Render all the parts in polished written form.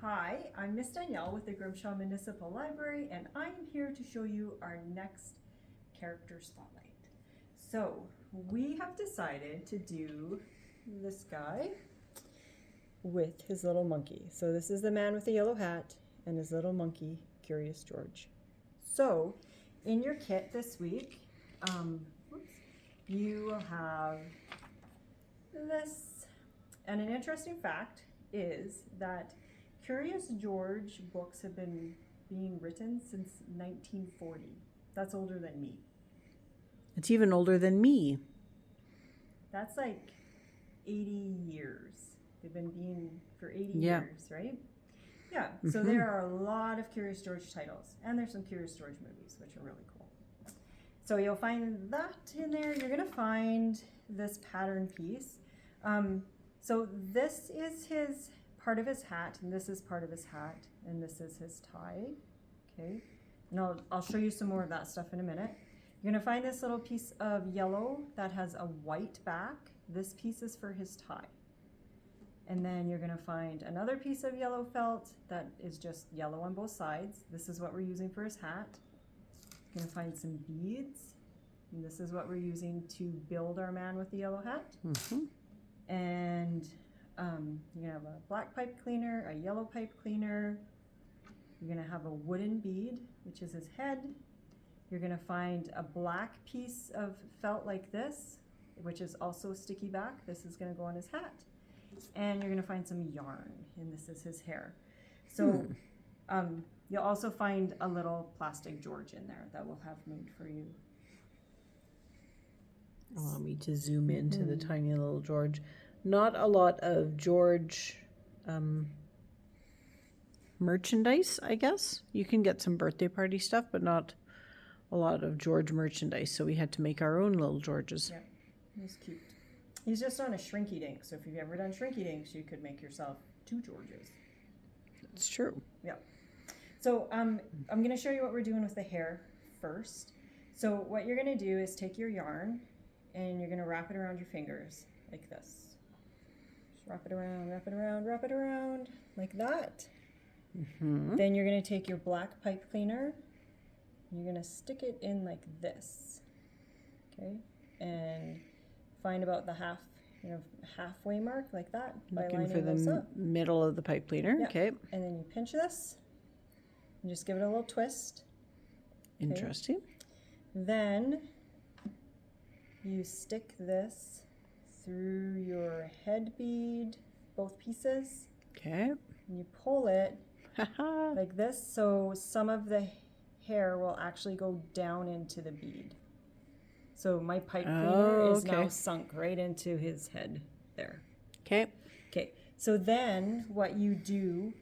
Hi, I'm Miss Danielle with the Grimshaw Municipal Library, and I'm here to show you our next character spotlight. So we have decided to do this guy with his little monkey. So this is the man with the yellow hat and his little monkey, Curious George. So in your kit this week, you will have this. And an interesting fact is that Curious George books have been being written since 1940. That's older than me. It's even older than me. That's like 80 years. They've been being for 80 Yeah. years, right? Yeah. So there are a lot of Curious George titles, and there's some Curious George movies, which are really cool. So you'll find that in there. You're gonna find this pattern piece. So this is his part of his hat, and this is part of his hat, and this is his tie. Okay, and I'll show you some more of that stuff in a minute. You're gonna find this little piece of yellow that has a white back. This piece is for his tie. And then you're gonna find another piece of yellow felt that is just yellow on both sides. This is what we're using for his hat. You're gonna find some beads, and this is what we're using to build our man with the yellow hat. And you're gonna have a black pipe cleaner, a yellow pipe cleaner. You're gonna have a wooden bead, which is his head. You're gonna find a black piece of felt like this, which is also sticky back. This is gonna go on his hat. And you're gonna find some yarn, and this is his hair. So you'll also find a little plastic George in there that we'll have made for you. Allow me to zoom into the tiny little George. Not a lot of George merchandise, I guess. You can get some birthday party stuff, but not a lot of George merchandise. So we had to make our own little Georges. Yeah, he's cute. He's just on a Shrinky Dink, so if you've ever done Shrinky Dinks, you could make yourself 2 Georges. It's true. Yeah. So I'm going to show you what we're doing with the hair first. So what you're going to do is take your yarn and you're going to wrap it around your fingers like this. Just wrap it around, wrap it around, wrap it around like that. Then you're going to take your black pipe cleaner and you're going to stick it in like this. Okay? And find about the halfway mark like that by Looking lining for those the up. middle of the pipe cleaner. Yeah. Okay. And then you pinch this and just give it a little twist. Interesting. Then you stick this through your head bead, both pieces, Okay. and you pull it like this, so some of the hair will actually go down into the bead. So my pipe cleaner is now sunk right into his head there. Okay. Okay, so then what you do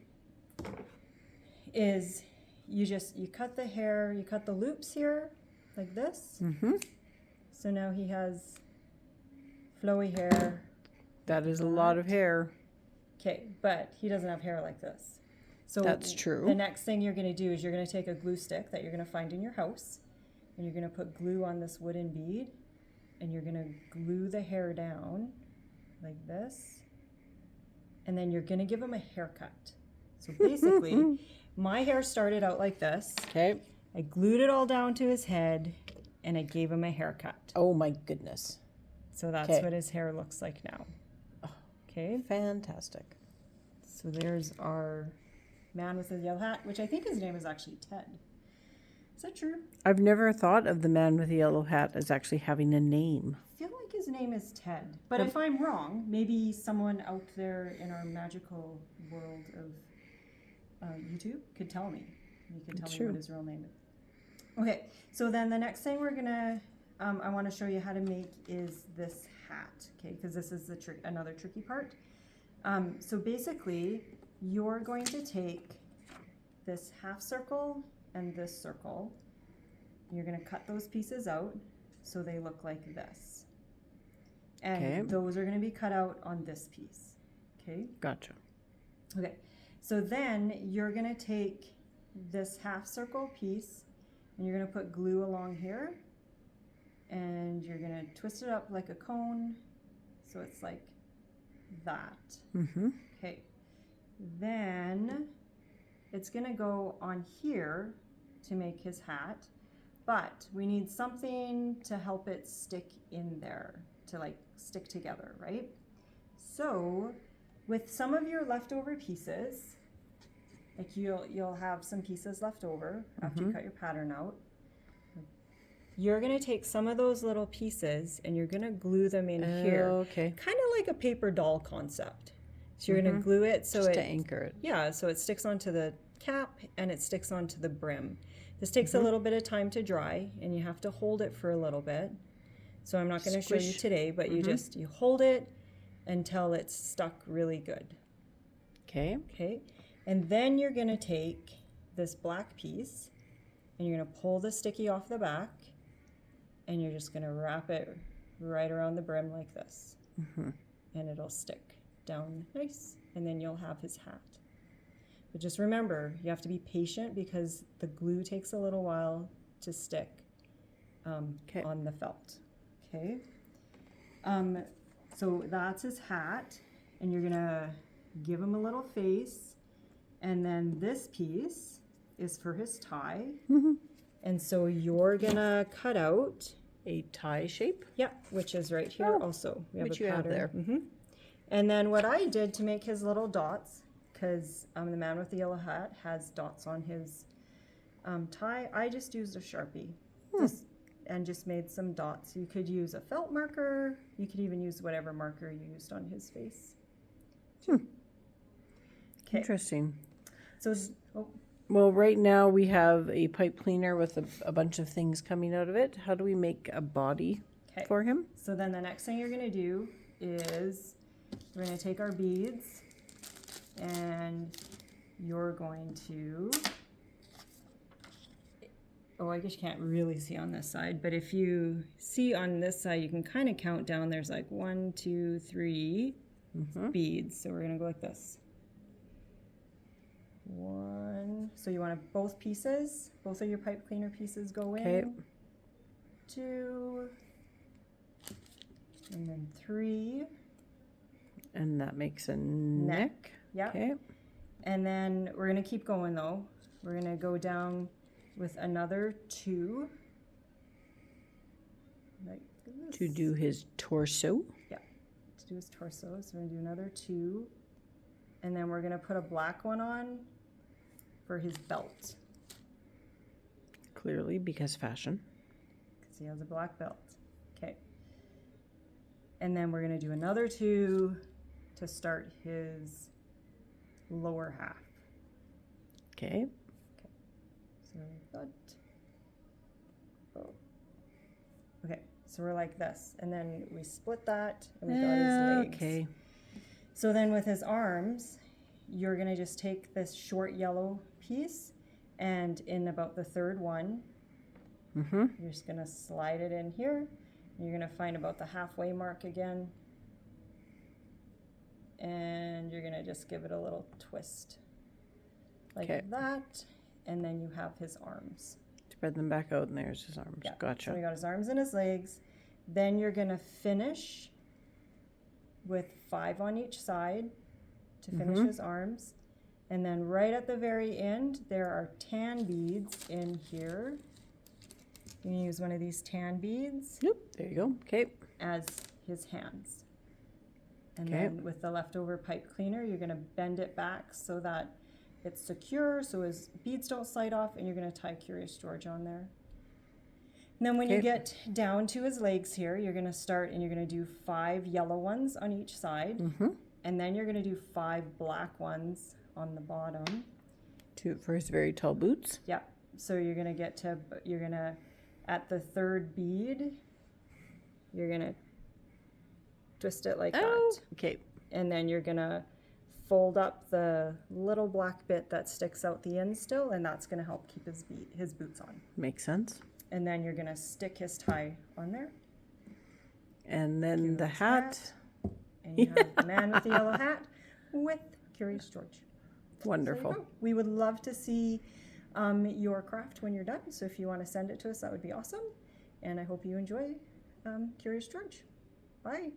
is you cut the hair, you cut the loops here like this. So now he has flowy hair. That is a lot of hair. Okay, but he doesn't have hair like this. So That's true. The next thing you're going to do is you're going to take a glue stick that you're going to find in your house, and you're going to put glue on this wooden bead, and you're going to glue the hair down like this, and then you're going to give him a haircut. So basically, my hair started out like this. Okay. I glued it all down to his head, and I gave him a haircut. Oh my goodness. So that's what his hair looks like now. Okay. Fantastic. So there's our man with the yellow hat, which I think his name is actually Ted. Is that true? I've never thought of the man with the yellow hat as actually having a name. I feel like his name is Ted. But if I'm wrong, maybe someone out there in our magical world of YouTube could tell me. You could tell me what his real name is. Okay, so then the next thing we're gonna, I want to show you how to make is this hat, okay? Because this is the another tricky part. So basically, you're going to take this half circle and this circle. You're going to cut those pieces out so they look like this. And those are going to be cut out on this piece. Okay? Gotcha. Okay. So then you're going to take this half circle piece and you're going to put glue along here. And you're going to twist it up like a cone. So it's like that. Okay. Then it's gonna go on here to make his hat, but we need something to help it stick in there, to like stick together, right? So with some of your leftover pieces, like you'll have some pieces left over after you cut your pattern out. You're gonna take some of those little pieces and you're gonna glue them in here. Okay. Kind of like a paper doll concept. So you're gonna glue it so Just it to anchor it. yeah, so it sticks onto the cap and it sticks onto the brim. This takes a little bit of time to dry and you have to hold it for a little bit. So I'm not gonna show you Squish. today, but you hold it until it's stuck really good. Okay. Okay, and then you're gonna take this black piece and you're gonna pull the sticky off the back and you're just gonna wrap it right around the brim like this. And it'll stick down nice, and then you'll have his hat. But just remember, you have to be patient because the glue takes a little while to stick on the felt. Okay, so that's his hat, and you're gonna give him a little face, and then this piece is for his tie. And so you're gonna cut out A tie shape. which is right here also. We have which a you have pattern. there. And then what I did to make his little dots, because the man with the yellow hat has dots on his tie, I just used a Sharpie and just made some dots. You could use a felt marker. You could even use whatever marker you used on his face. Okay. Interesting. So, Well, right now we have a pipe cleaner with a bunch of things coming out of it. How do we make a body Okay. for him? so then the next thing you're going to do is we're going to take our beads and you're going to, I guess you can't really see on this side, but if you see on this side, you can kind of count down. There's like 1, 2, 3 beads. So we're going to go like this. 1. So you want both pieces, both of your pipe cleaner pieces go in. Okay. 2. And then 3. And that makes a neck. Yep. Okay. And then we're going to keep going though. We're going to go down with another 2. Like this. To do his torso. To do his torso. So we're going to do another 2. And then we're going to put a black one on for his belt. Clearly, because fashion. Because he has a black belt. Okay. And then we're going to do another 2 to start his lower half. Okay. So that. Okay, so we're like this, and then we split that, and we got his legs. Okay. So then with his arms, you're gonna just take this short yellow piece, and in about the third one, you're just gonna slide it in here. And you're gonna find about the halfway mark again, and you're gonna just give it a little twist, like that, and then you have his arms. Spread them back out, and there's his arms. Yeah. Gotcha. So we got his arms and his legs. Then you're gonna finish with 5 on each side to finish his arms. And then right at the very end, there are tan beads in here. You can use one of these tan beads Yep. There you go. Okay. as his hands. And Okay. then with the leftover pipe cleaner, you're gonna bend it back so that it's secure, so his beads don't slide off, and you're gonna tie Curious George on there. And then when you Okay. get down to his legs here, you're gonna start and you're gonna do 5 yellow ones on each side. And then you're gonna do 5 black ones on the bottom. For his very tall boots. Yeah. So you're gonna, at the third bead, you're gonna twist it like that. Okay. And then you're gonna fold up the little black bit that sticks out the end still, and that's gonna help keep his boots on. Makes sense. And then you're gonna stick his tie on there. And then Give the his hat. And you have the man with the yellow hat with Curious George. Wonderful. There you go. We would love to see your craft when you're done. So if you want to send it to us, that would be awesome. And I hope you enjoy Curious George. Bye.